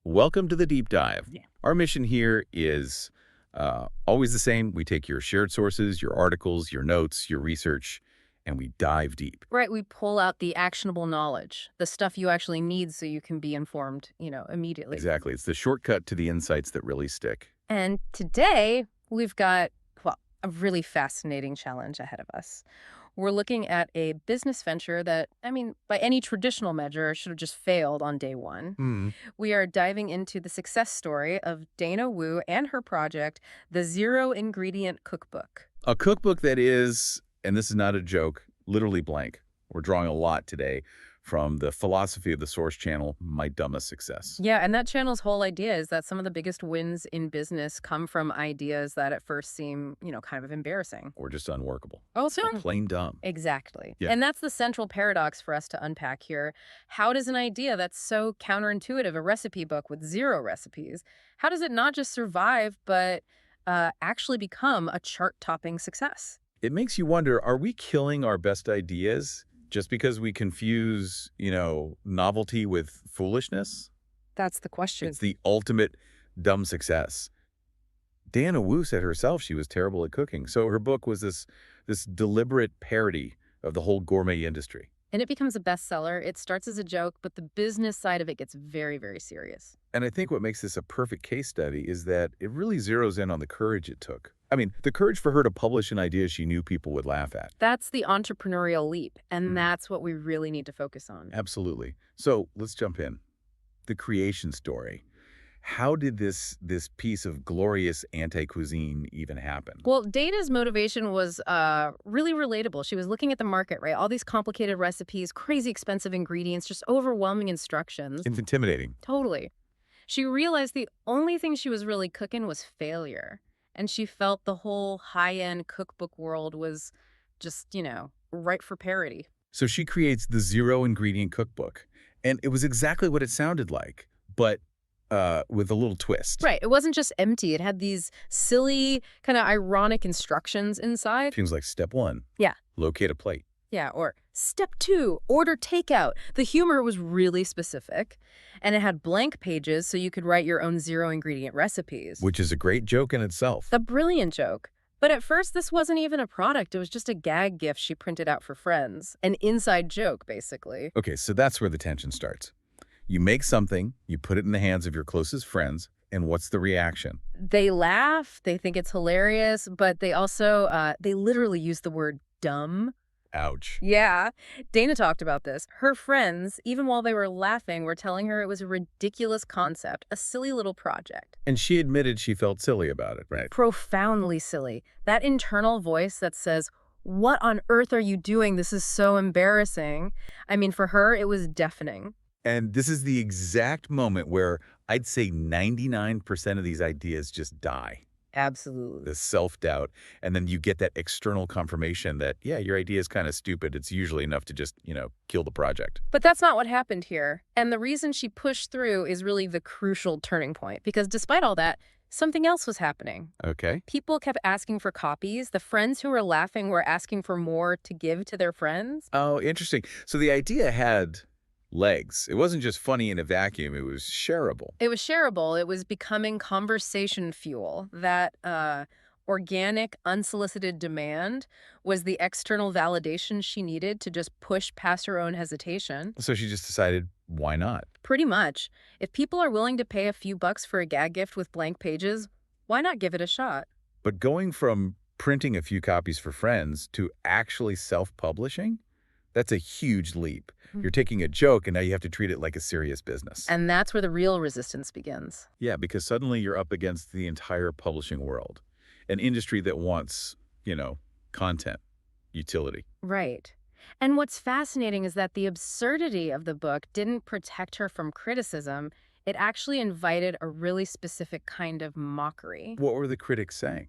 Welcome to the deep dive. Yeah. Our mission here is always the same. We take your shared sources, your articles, your notes, your research, and we dive deep. Right, we pull out the actionable knowledge, the stuff you actually need so you can be informed, immediately. Exactly. It's the shortcut to the insights that really stick. And today, we've got, well, a really fascinating challenge ahead of us. We're looking at a business venture that, by any traditional measure, should have just failed on day one. Hmm. We are diving into the success story of Dana Wu and her project, the Zero Ingredient Cookbook. A cookbook that is, and this is not a joke, literally blank. We're drawing a lot today from the philosophy of the Source channel, My Dumbest Success. Yeah, and that channel's whole idea is that some of the biggest wins in business come from ideas that at first seem, kind of embarrassing. Or just unworkable. Also, Plain dumb. exactly. Yeah. And that's the central paradox for us to unpack here. How does an idea that's so counterintuitive, a recipe book with zero recipes, how does it not just survive, but actually become a chart-topping success? It makes you wonder, are we killing our best ideas just because we confuse, novelty with foolishness? That's the question. It's the ultimate dumb success. Dana Wu said herself she was terrible at cooking. So her book was this deliberate parody of the whole gourmet industry. And it becomes a bestseller. It starts as a joke, but the business side of it gets very, very serious. And I think what makes this a perfect case study is that it really zeroes in on the courage it took. I mean, the courage for her to publish an idea she knew people would laugh at. That's the entrepreneurial leap, and that's what we really need to focus on. Absolutely. So let's jump in. The creation story. How did this piece of glorious anti-cuisine even happen? Well, Dana's motivation was really relatable. She was looking at the market, right? All these complicated recipes, crazy expensive ingredients, just overwhelming instructions. It's intimidating. Totally. She realized the only thing she was really cooking was failure. And she felt the whole high-end cookbook world was just, ripe for parody. So she creates the zero ingredient cookbook. And it was exactly what it sounded like, but with a little twist. Right. It wasn't just empty. It had these silly, kind of ironic instructions inside. Things like step 1. Yeah. Locate a plate. Yeah, or step 2, order takeout. The humor was really specific, and it had blank pages so you could write your own zero-ingredient recipes. Which is a great joke in itself. A brilliant joke. But at first, this wasn't even a product. It was just a gag gift she printed out for friends. An inside joke, basically. Okay, so that's where the tension starts. You make something, you put it in the hands of your closest friends, and what's the reaction? They laugh, they think it's hilarious, but they also, they literally use the word dumb. Ouch. Yeah, Dana talked about this. Her friends, even while they were laughing, were telling her it was a ridiculous concept, a silly little project. And she admitted she felt silly about it, right? Profoundly silly. That internal voice that says, "What on earth are you doing? This is so embarrassing." For her, it was deafening. And this is the exact moment where I'd say 99% of these ideas just die. Absolutely. The self-doubt. And then you get that external confirmation that, yeah, your idea is kind of stupid. It's usually enough to just, kill the project. But that's not what happened here. And the reason she pushed through is really the crucial turning point. Because despite all that, something else was happening. Okay. People kept asking for copies. The friends who were laughing were asking for more to give to their friends. Oh, interesting. So the idea had legs. It wasn't just funny in a vacuum. It was shareable. It was shareable. It was becoming conversation fuel. That organic, unsolicited demand was the external validation she needed to just push past her own hesitation. So she just decided, why not? Pretty much. If people are willing to pay a few bucks for a gag gift with blank pages, why not give it a shot? But going from printing a few copies for friends to actually self-publishing, that's a huge leap. You're taking a joke and now you have to treat it like a serious business. And that's where the real resistance begins. Yeah, because suddenly you're up against the entire publishing world, an industry that wants, content, utility. Right. And what's fascinating is that the absurdity of the book didn't protect her from criticism. It actually invited a really specific kind of mockery. What were the critics saying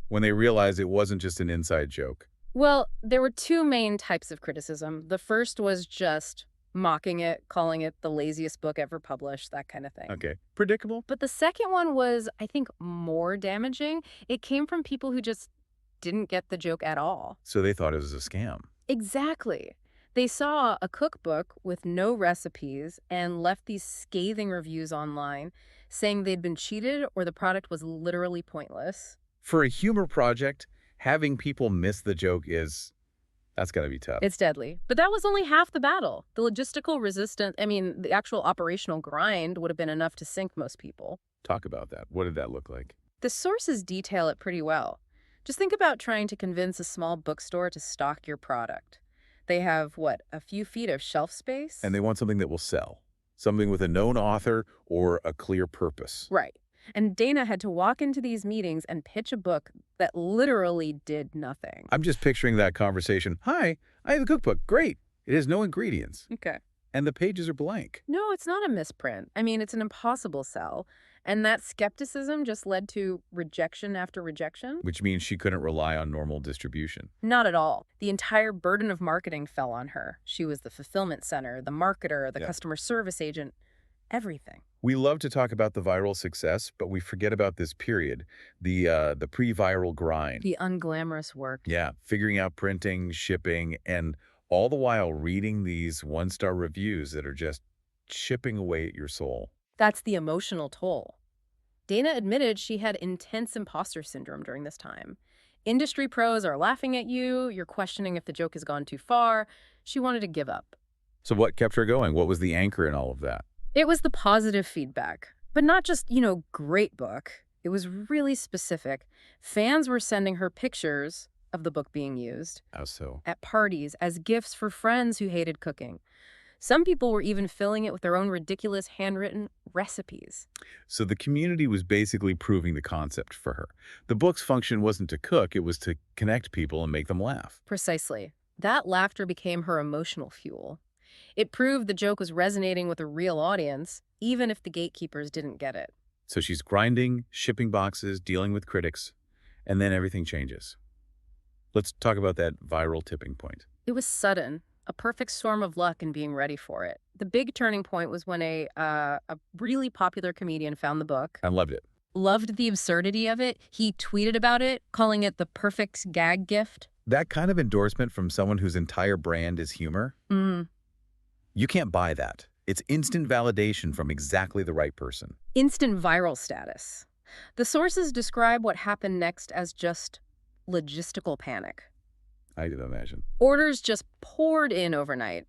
when they realized it wasn't just an inside joke? Well, there were two main types of criticism. The first was just mocking it, calling it the laziest book ever published, that kind of thing. Okay. Predictable? But the second one was, I think, more damaging. It came from people who just didn't get the joke at all. So they thought it was a scam. Exactly. They saw a cookbook with no recipes and left these scathing reviews online saying they'd been cheated or the product was literally pointless. For a humor project, having people miss the joke that's gotta be tough. It's deadly. But that was only half the battle. The logistical resistance, the actual operational grind would have been enough to sink most people. Talk about that. What did that look like? The sources detail it pretty well. Just think about trying to convince a small bookstore to stock your product. They have, what, a few feet of shelf space? And they want something that will sell. Something with a known author or a clear purpose. Right. And Dana had to walk into these meetings and pitch a book that literally did nothing. I'm just picturing that conversation. Hi, I have a cookbook. Great. It has no ingredients. Okay. And the pages are blank. No, it's not a misprint. It's an impossible sell. And that skepticism just led to rejection after rejection? Which means she couldn't rely on normal distribution. Not at all. The entire burden of marketing fell on her. She was the fulfillment center, the marketer, the customer service agent, everything. We love to talk about the viral success, but we forget about this period, the pre-viral grind. The unglamorous work. Yeah, figuring out printing, shipping, and all the while reading these one-star reviews that are just chipping away at your soul. That's the emotional toll. Dana admitted she had intense imposter syndrome during this time. Industry pros are laughing at you, you're questioning if the joke has gone too far. She wanted to give up. So what kept her going? What was the anchor in all of that? It was the positive feedback, but not just, great book. It was really specific. Fans were sending her pictures of the book being used How so? at parties as gifts for friends who hated cooking. Some people were even filling it with their own ridiculous handwritten recipes. So the community was basically proving the concept for her. The book's function wasn't to cook, it was to connect people and make them laugh. Precisely. That laughter became her emotional fuel. It proved the joke was resonating with a real audience, even if the gatekeepers didn't get it. So she's grinding, shipping boxes, dealing with critics, and then everything changes. Let's talk about that viral tipping point. It was sudden, a perfect storm of luck and being ready for it. The big turning point was when a really popular comedian found the book. I loved it. Loved the absurdity of it. He tweeted about it, calling it the perfect gag gift. That kind of endorsement from someone whose entire brand is humor, you can't buy that. It's instant validation from exactly the right person. Instant viral status. The sources describe what happened next as just logistical panic. I can imagine. Orders just poured in overnight.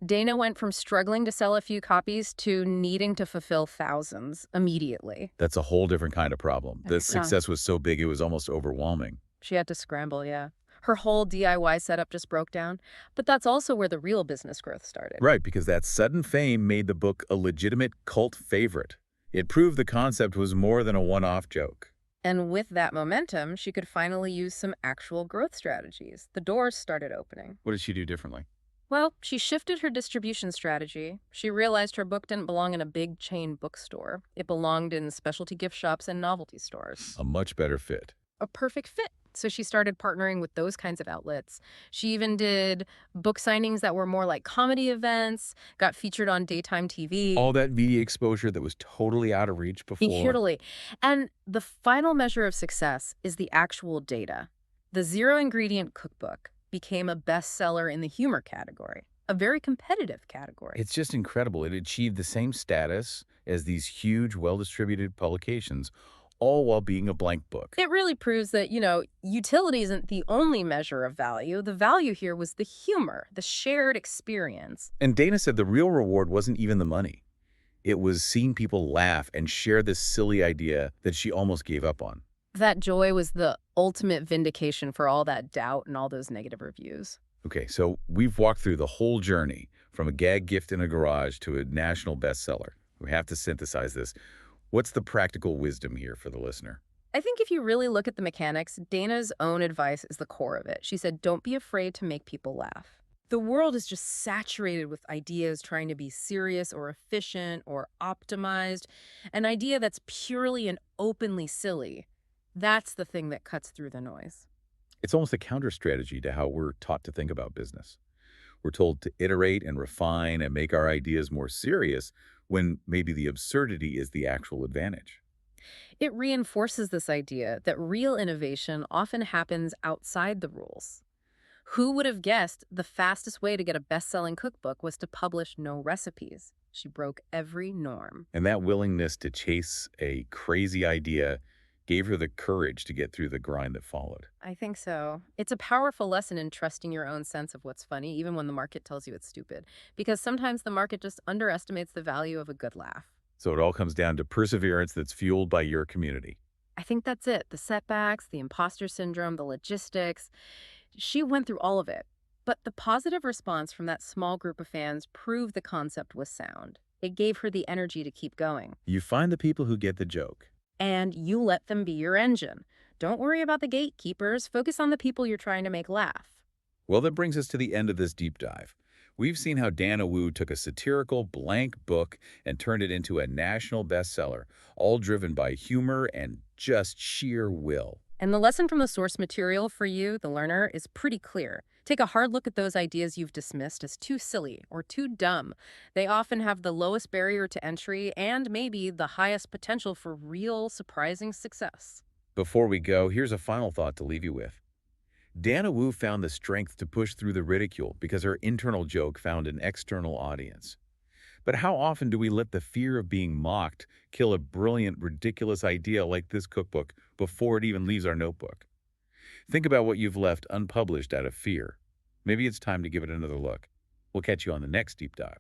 Dana went from struggling to sell a few copies to needing to fulfill thousands immediately. That's a whole different kind of problem. The success was so big it was almost overwhelming. She had to scramble, yeah. Her whole DIY setup just broke down. But that's also where the real business growth started. Right, because that sudden fame made the book a legitimate cult favorite. It proved the concept was more than a one-off joke. And with that momentum, she could finally use some actual growth strategies. The doors started opening. What did she do differently? Well, she shifted her distribution strategy. She realized her book didn't belong in a big chain bookstore. It belonged in specialty gift shops and novelty stores. A much better fit. A perfect fit. So she started partnering with those kinds of outlets. She even did book signings that were more like comedy events, got featured on daytime TV. All that media exposure that was totally out of reach before. Totally. And the final measure of success is the actual data. The zero-ingredient cookbook became a bestseller in the humor category, a very competitive category. It's just incredible. It achieved the same status as these huge, well-distributed publications, all while being a blank book. It really proves that, utility isn't the only measure of value. The value here was the humor, the shared experience. And Dana said the real reward wasn't even the money. It was seeing people laugh and share this silly idea that she almost gave up on. That joy was the ultimate vindication for all that doubt and all those negative reviews. Okay, so we've walked through the whole journey from a gag gift in a garage to a national bestseller. We have to synthesize this. What's the practical wisdom here for the listener? I think if you really look at the mechanics, Dana's own advice is the core of it. She said, don't be afraid to make people laugh. The world is just saturated with ideas trying to be serious or efficient or optimized. An idea that's purely and openly silly. That's the thing that cuts through the noise. It's almost a counter strategy to how we're taught to think about business. We're told to iterate and refine and make our ideas more serious when maybe the absurdity is the actual advantage. It reinforces this idea that real innovation often happens outside the rules. Who would have guessed the fastest way to get a best-selling cookbook was to publish no recipes? She broke every norm. And that willingness to chase a crazy idea gave her the courage to get through the grind that followed. I think so. It's a powerful lesson in trusting your own sense of what's funny, even when the market tells you it's stupid, because sometimes the market just underestimates the value of a good laugh. So it all comes down to perseverance that's fueled by your community. I think that's it. The setbacks, the imposter syndrome, the logistics. She went through all of it. But the positive response from that small group of fans proved the concept was sound. It gave her the energy to keep going. You find the people who get the joke. And you let them be your engine. Don't worry about the gatekeepers. Focus on the people you're trying to make laugh. Well, that brings us to the end of this deep dive. We've seen how Dana Wu took a satirical blank book and turned it into a national bestseller, all driven by humor and just sheer will. And the lesson from the source material for you, the learner, is pretty clear. Take a hard look at those ideas you've dismissed as too silly or too dumb. They often have the lowest barrier to entry and maybe the highest potential for real, surprising success. Before we go, here's a final thought to leave you with. Dana Wu found the strength to push through the ridicule because her internal joke found an external audience. But how often do we let the fear of being mocked kill a brilliant, ridiculous idea like this cookbook before it even leaves our notebook? Think about what you've left unpublished out of fear. Maybe it's time to give it another look. We'll catch you on the next deep dive.